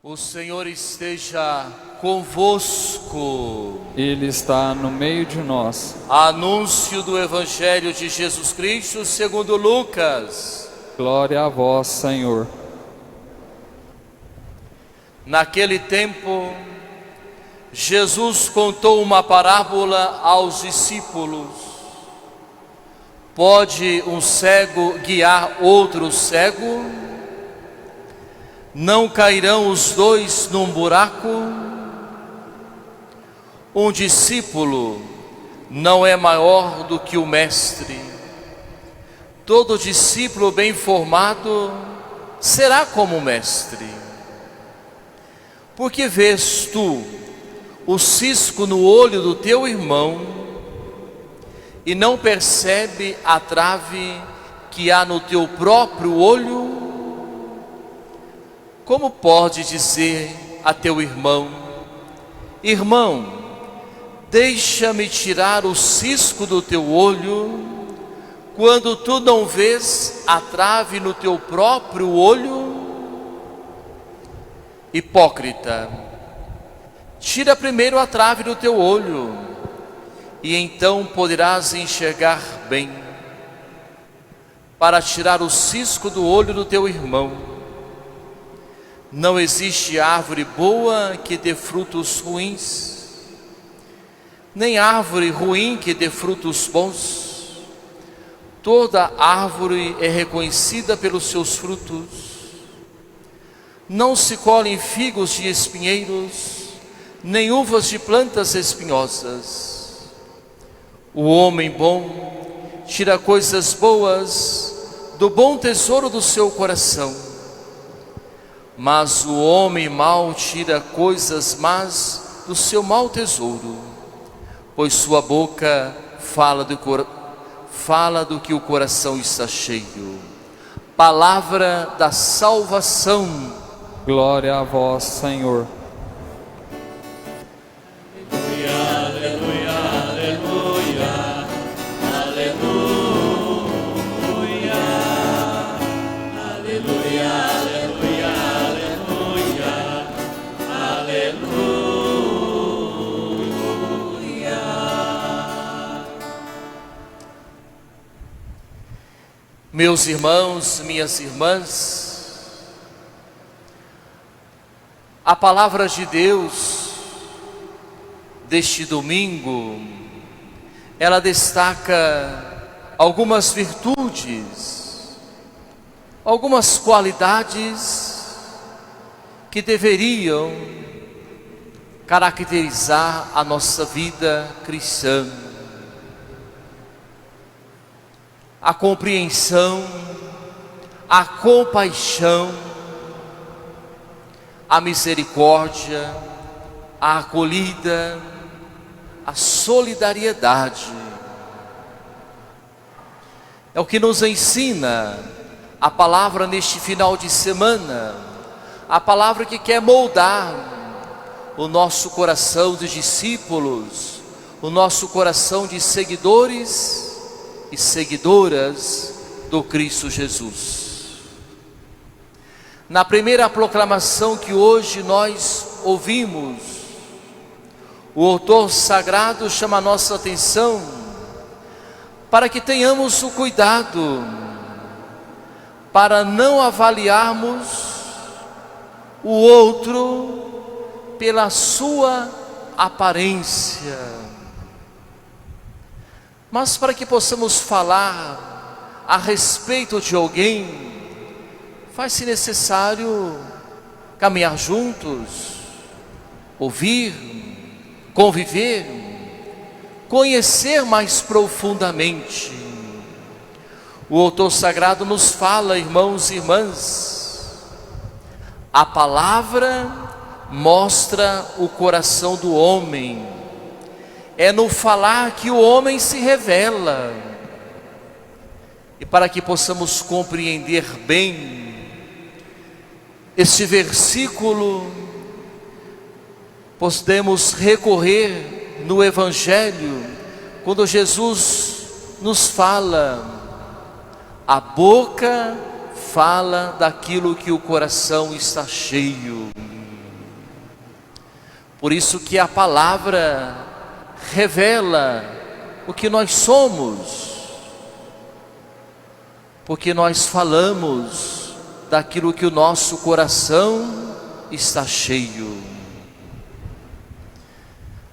O Senhor esteja convosco. Ele está no meio de nós. Anúncio do Evangelho de Jesus Cristo segundo Lucas. Glória a vós, Senhor. Naquele tempo, Jesus contou uma parábola aos discípulos. Pode um cego guiar outro cego? Não cairão os dois num buraco? Um discípulo não é maior do que o mestre. Todo discípulo bem formado será como o mestre. Porque vês tu o cisco no olho do teu irmão e não percebe a trave que há no teu próprio olho? Como pode dizer a teu irmão: irmão, deixa-me tirar o cisco do teu olho, quando tu não vês a trave no teu próprio olho? Hipócrita, tira primeiro a trave do teu olho, e então poderás enxergar bem, para tirar o cisco do olho do teu irmão. Não existe árvore boa que dê frutos ruins, nem árvore ruim que dê frutos bons. Toda árvore é reconhecida pelos seus frutos. Não se colhem figos de espinheiros, nem uvas de plantas espinhosas. O homem bom tira coisas boas do bom tesouro do seu coração, mas o homem mau tira coisas más do seu mau tesouro, pois sua boca fala do que o coração está cheio. Palavra da salvação. Glória a vós, Senhor. Meus irmãos, minhas irmãs, a palavra de Deus deste domingo, ela destaca algumas virtudes, algumas qualidades que deveriam caracterizar a nossa vida cristã. A compreensão, a compaixão, a misericórdia, a acolhida, a solidariedade. É o que nos ensina a palavra neste final de semana, a palavra que quer moldar o nosso coração de discípulos, o nosso coração de seguidores e seguidoras do Cristo Jesus. Na primeira proclamação que hoje nós ouvimos, o autor sagrado chama a nossa atenção para que tenhamos o cuidado para não avaliarmos o outro pela sua aparência, mas para que possamos falar a respeito de alguém, faz-se necessário caminhar juntos, ouvir, conviver, conhecer mais profundamente. O autor sagrado nos fala, irmãos e irmãs, a palavra mostra o coração do homem. É no falar que o homem se revela. E para que possamos compreender bem este versículo, podemos recorrer no Evangelho, quando Jesus nos fala: a boca fala daquilo que o coração está cheio. Por isso que a palavra revela o que nós somos, porque nós falamos daquilo que o nosso coração está cheio.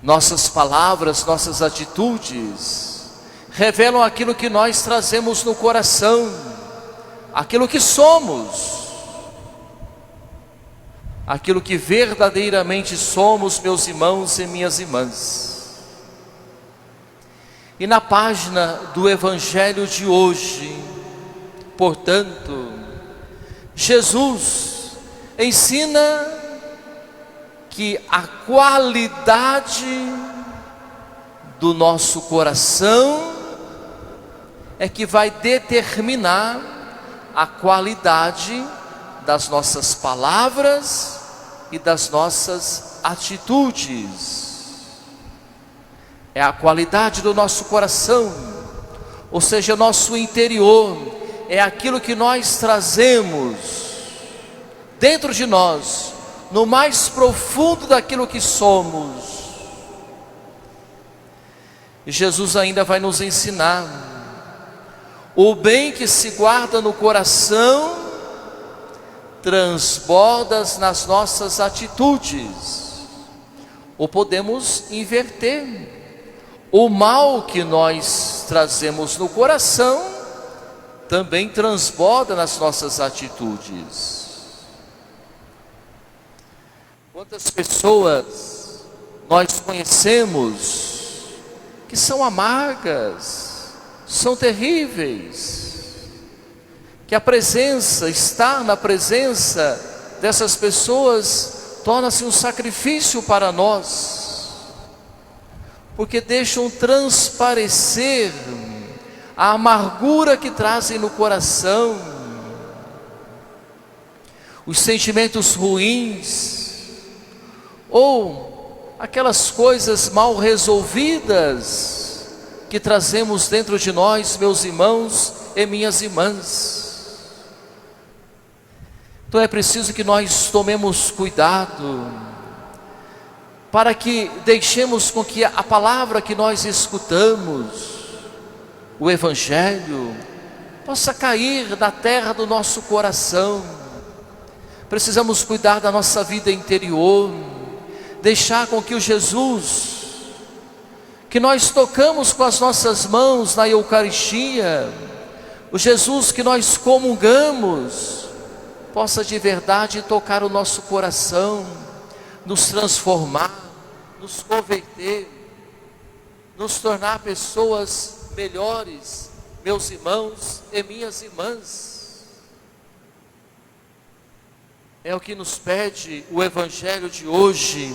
Nossas palavras, nossas atitudes revelam aquilo que nós trazemos no coração, aquilo que somos, aquilo que verdadeiramente somos, meus irmãos e minhas irmãs. E na página do Evangelho de hoje, portanto, Jesus ensina que a qualidade do nosso coração é que vai determinar a qualidade das nossas palavras e das nossas atitudes. É a qualidade do nosso coração, ou seja, nosso interior, é aquilo que nós trazemos dentro de nós, no mais profundo daquilo que somos. E Jesus ainda vai nos ensinar: o bem que se guarda no coração transborda nas nossas atitudes. Ou podemos inverter: o mal que nós trazemos no coração também transborda nas nossas atitudes. Quantas pessoas nós conhecemos que são amargas, são terríveis, que a presença, estar na presença dessas pessoas torna-se um sacrifício para nós, porque deixam transparecer a amargura que trazem no coração, os sentimentos ruins, ou aquelas coisas mal resolvidas que trazemos dentro de nós, meus irmãos e minhas irmãs. Então é preciso que nós tomemos cuidado, para que deixemos com que a palavra que nós escutamos, o Evangelho, possa cair na terra do nosso coração. Precisamos cuidar da nossa vida interior, deixar com que o Jesus que nós tocamos com as nossas mãos na Eucaristia, o Jesus que nós comungamos, possa de verdade tocar o nosso coração, nos transformar, nos converter, nos tornar pessoas melhores, meus irmãos e minhas irmãs. É o que nos pede o Evangelho de hoje,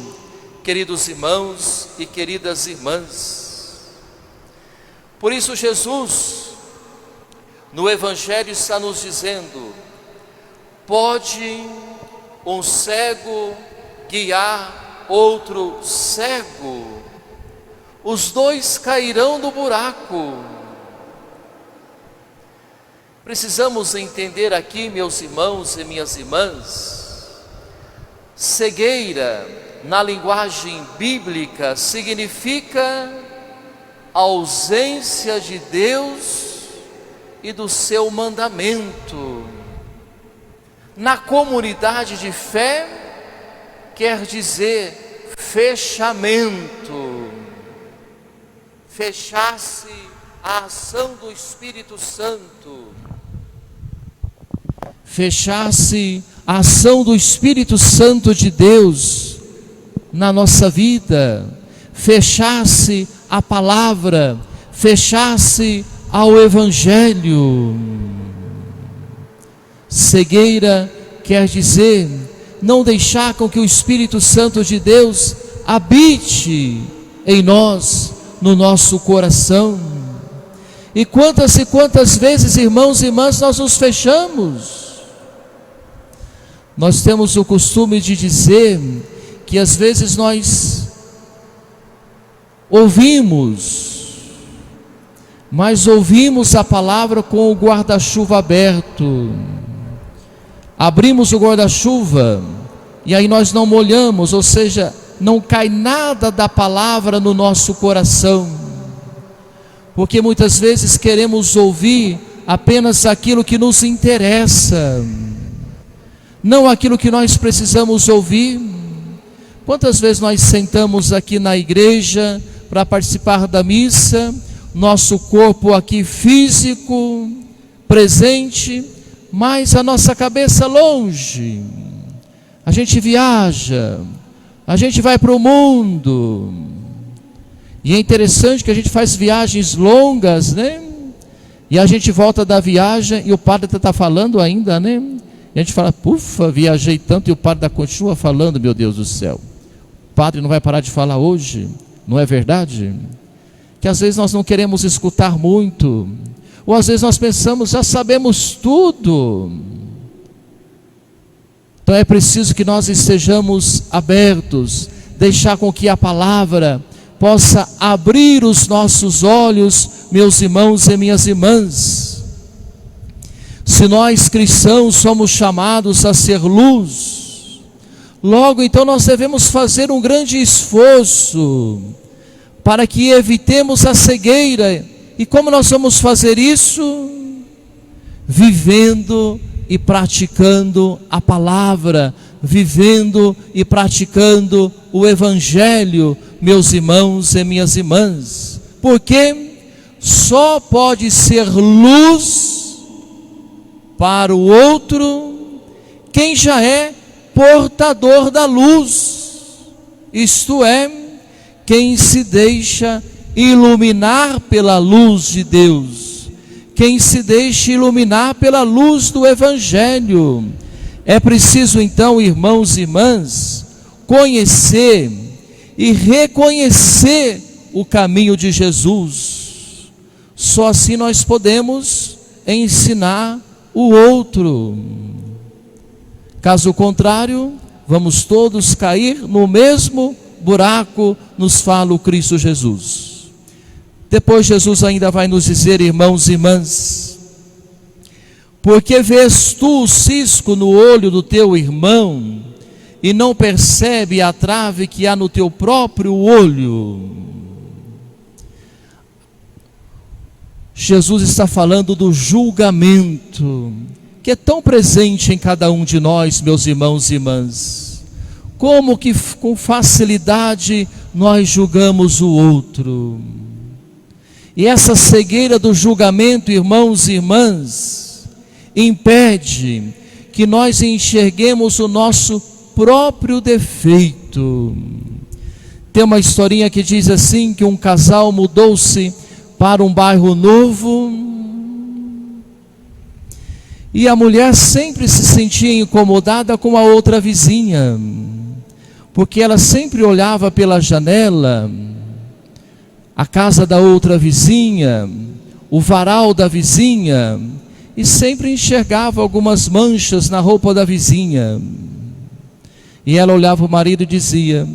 queridos irmãos e queridas irmãs. Por isso Jesus, no Evangelho, está nos dizendo: pode um cego guiar outro cego? Os dois cairão no buraco. Precisamos entender aqui, meus irmãos e minhas irmãs, cegueira, na linguagem bíblica, significa ausência de Deus e do seu mandamento. Na comunidade de fé, quer dizer fechamento, fechar-se à ação do Espírito Santo, fechar-se à ação do Espírito Santo de Deus na nossa vida, fechar-se à palavra, fechar-se ao Evangelho. Cegueira quer dizer não deixar com que o Espírito Santo de Deus habite em nós, no nosso coração. E quantas vezes, irmãos e irmãs, nós nos fechamos? Nós temos o costume de dizer que às vezes nós ouvimos, mas ouvimos a palavra com o guarda-chuva aberto. Abrimos o guarda-chuva e aí nós não molhamos, ou seja, não cai nada da palavra no nosso coração, porque muitas vezes queremos ouvir apenas aquilo que nos interessa, não aquilo que nós precisamos ouvir. Quantas vezes nós sentamos aqui na igreja para participar da missa, nosso corpo aqui físico, presente, mas a nossa cabeça longe. A gente viaja, a gente vai para o mundo, e é interessante que a gente faz viagens longas, né? E a gente volta da viagem e o padre está falando ainda, né? E a gente fala, ufa, viajei tanto, e o padre continua falando, meu Deus do céu. O padre não vai parar de falar hoje, não é verdade? Que às vezes nós não queremos escutar muito, ou às vezes nós pensamos, já sabemos tudo. Então é preciso que nós estejamos abertos, deixar com que a palavra possa abrir os nossos olhos, meus irmãos e minhas irmãs. Se nós cristãos somos chamados a ser luz, logo então nós devemos fazer um grande esforço para que evitemos a cegueira. E como nós vamos fazer isso? Vivendo e praticando a palavra, vivendo e praticando o Evangelho, meus irmãos e minhas irmãs. Porque só pode ser luz para o outro quem já é portador da luz, isto é, quem se deixa iluminar pela luz de Deus, quem se deixa iluminar pela luz do Evangelho. É preciso então, irmãos e irmãs, conhecer e reconhecer o caminho de Jesus. Só assim nós podemos ensinar o outro. Caso contrário, vamos todos cair no mesmo buraco, nos fala o Cristo Jesus. Depois Jesus ainda vai nos dizer, irmãos e irmãs, porque vês tu o cisco no olho do teu irmão e não percebe a trave que há no teu próprio olho? Jesus está falando do julgamento, que é tão presente em cada um de nós, meus irmãos e irmãs. Como que com facilidade nós julgamos o outro. E essa cegueira do julgamento, irmãos e irmãs, impede que nós enxerguemos o nosso próprio defeito. Tem uma historinha que diz assim, que um casal mudou-se para um bairro novo, e a mulher sempre se sentia incomodada com a outra vizinha, porque ela sempre olhava pela janela a casa da outra vizinha, o varal da vizinha, e sempre enxergava algumas manchas na roupa da vizinha. E ela olhava o marido e dizia,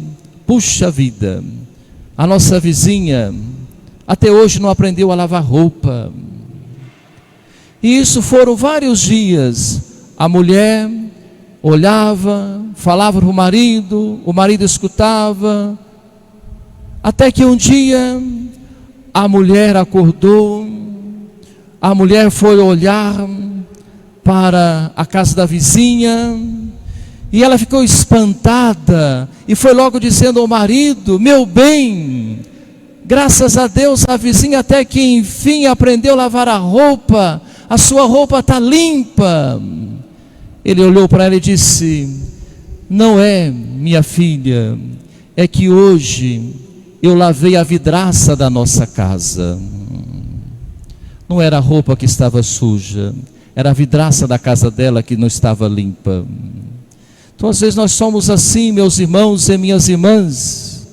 puxa vida, a nossa vizinha até hoje não aprendeu a lavar roupa. E isso foram vários dias. A mulher olhava, falava para o marido escutava, até que um dia a mulher acordou, a mulher foi olhar para a casa da vizinha, e ela ficou espantada, e foi logo dizendo ao marido, meu bem, graças a Deus a vizinha até que enfim aprendeu a lavar a roupa, a sua roupa está limpa. Ele olhou para ela e disse, não é, minha filha, é que hoje eu lavei a vidraça da nossa casa. Não era a roupa que estava suja, era a vidraça da casa dela que não estava limpa. Então às vezes nós somos assim, meus irmãos e minhas irmãs.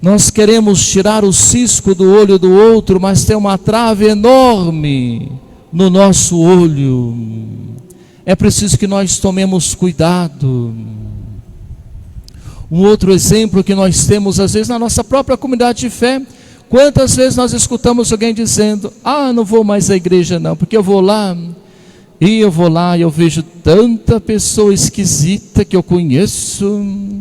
Nós queremos tirar o cisco do olho do outro, mas tem uma trave enorme no nosso olho. É preciso que nós tomemos cuidado. Um outro exemplo que nós temos às vezes na nossa própria comunidade de fé. Quantas vezes nós escutamos alguém dizendo, não vou mais à igreja não, porque eu vou lá e eu vejo tanta pessoa esquisita que eu conheço,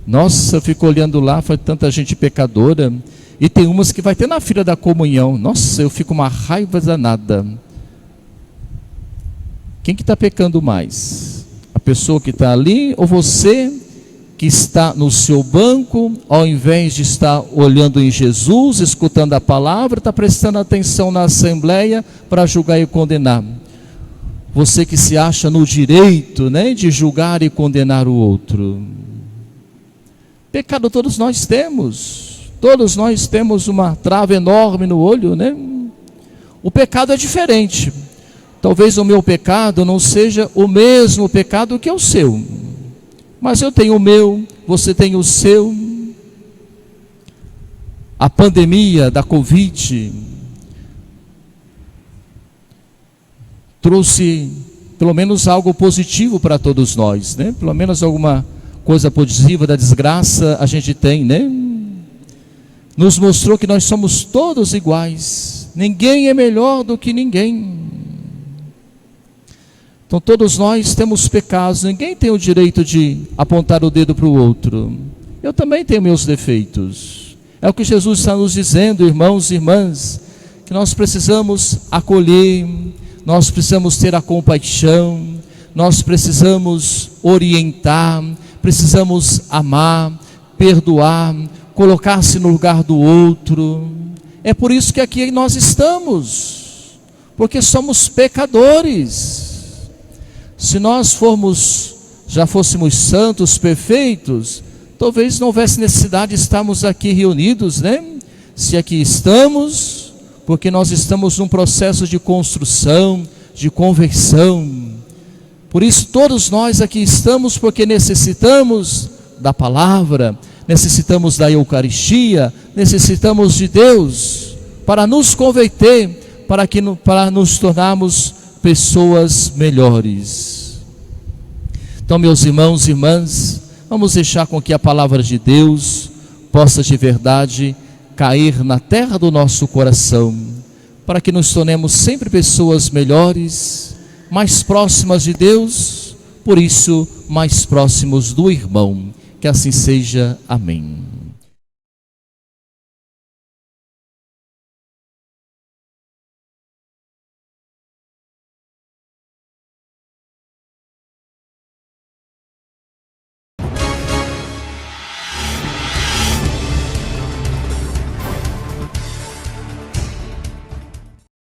Nossa, eu fico olhando lá, foi tanta gente pecadora. E tem umas que vai ter na fila da comunhão. Nossa, eu fico uma raiva danada. Quem que está pecando mais? A pessoa que está ali ou você que está no seu banco, ao invés de estar olhando em Jesus, escutando a palavra, está prestando atenção na assembleia para julgar e condenar? Você que se acha no direito, né, de julgar e condenar o outro. Pecado todos nós temos. Todos nós temos uma trava enorme no olho, né? O pecado é diferente. Talvez o meu pecado não seja o mesmo pecado que o seu. Mas eu tenho o meu, você tem o seu. A pandemia da Covid trouxe pelo menos algo positivo para todos nós, né? Pelo menos alguma coisa positiva da desgraça a gente tem, né? Nos mostrou que nós somos todos iguais. Ninguém é melhor do que ninguém. Então todos nós temos pecados. Ninguém tem o direito de apontar o dedo para o outro. Eu também tenho meus defeitos. É o que Jesus está nos dizendo, irmãos e irmãs, que nós precisamos acolher, nós precisamos ter a compaixão, nós precisamos orientar, precisamos amar, perdoar, colocar-se no lugar do outro. É por isso que aqui nós estamos, porque somos pecadores. Se nós já fôssemos santos, perfeitos, talvez não houvesse necessidade de estarmos aqui reunidos, né? Se aqui estamos, porque nós estamos num processo de construção, de conversão. Por isso todos nós aqui estamos, porque necessitamos da palavra, necessitamos da Eucaristia, necessitamos de Deus para nos converter, para nos tornarmos pessoas melhores. Então, meus irmãos e irmãs, vamos deixar com que a palavra de Deus possa de verdade cair na terra do nosso coração, para que nos tornemos sempre pessoas melhores, mais próximas de Deus, por isso mais próximos do irmão. Que assim seja. Amém.